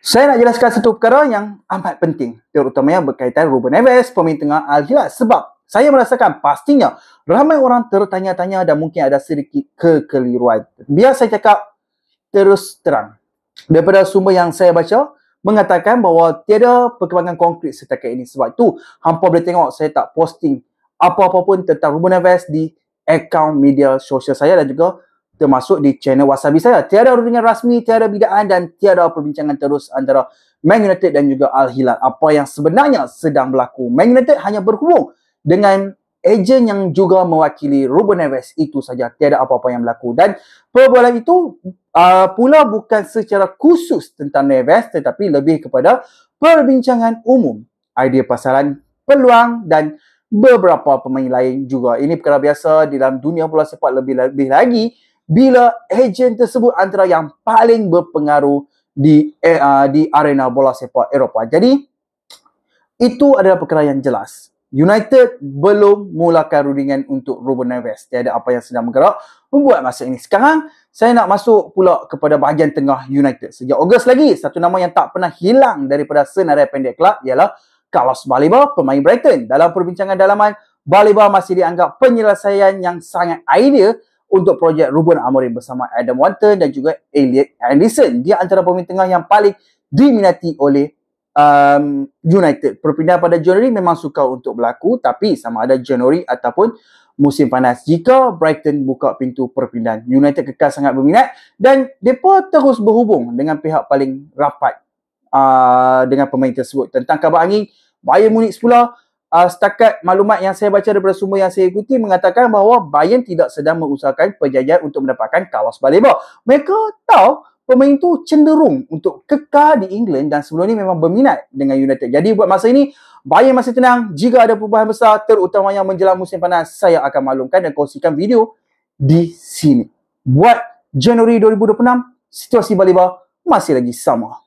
Saya nak jelaskan satu perkara yang amat penting, terutamanya berkaitan Ruben Neves, pemain tengah Al Hilal. Sebab saya merasakan pastinya ramai orang tertanya-tanya dan mungkin ada sedikit kekeliruan. Biar saya cakap terus terang. Daripada sumber yang saya baca, mengatakan bahawa tiada perkembangan konkret setakat ini. Sebab itu, hampa boleh tengok saya tak posting apa-apa pun tentang Ruben Neves di akaun media sosial saya dan juga termasuk di channel Wasabi saya. Tiada rundingan rasmi, tiada bidaan dan tiada perbincangan terus antara Man United dan juga Al Hilal. Apa yang sebenarnya sedang berlaku. Man United hanya berhubung dengan ejen yang juga mewakili Ruben Neves. Itu saja. Tiada apa-apa yang berlaku. Dan perbualan itu pula bukan secara khusus tentang Neves tetapi lebih kepada perbincangan umum. Idea pasaran, peluang dan beberapa pemain lain juga. Ini perkara biasa di dalam dunia bola sepak, lebih lagi bila ejen tersebut antara yang paling berpengaruh di arena bola sepak Eropah. Jadi, itu adalah perkara yang jelas. United belum mulakan rundingan untuk Ruben Neves. Tiada apa yang sedang bergerak membuat masa ini. Sekarang, saya nak masuk pula kepada bahagian tengah United. Sejak Ogos lagi, satu nama yang tak pernah hilang daripada senarai pendek kelab ialah Carlos Baleba, pemain Brighton. Dalam perbincangan dalaman, Baleba masih dianggap penyelesaian yang sangat ideal untuk projek Ruben Amorim bersama Adam Wharton dan juga Elliot Anderson. Dia antara pemain tengah yang paling diminati oleh United. Perpindahan pada Januari memang sukar untuk berlaku, tapi sama ada Januari ataupun musim panas. Jika Brighton buka pintu perpindahan, United kekal sangat berminat dan mereka terus berhubung dengan pihak paling rapat dengan pemain tersebut. Tentang kabar angin, Bayern Munich pula, setakat maklumat yang saya baca daripada sumber yang saya ikuti mengatakan bahawa Bayern tidak sedang mengusahakan perjanjian untuk mendapatkan Carlos Baleba. Mereka tahu pemain itu cenderung untuk kekal di England dan sebelum ini memang berminat dengan United. Jadi buat masa ini, Bayern masih tenang. Jika ada perubahan besar, terutamanya menjelang musim panas, saya akan maklumkan dan kongsikan video di sini. Buat Januari 2026, situasi Baleba masih lagi sama.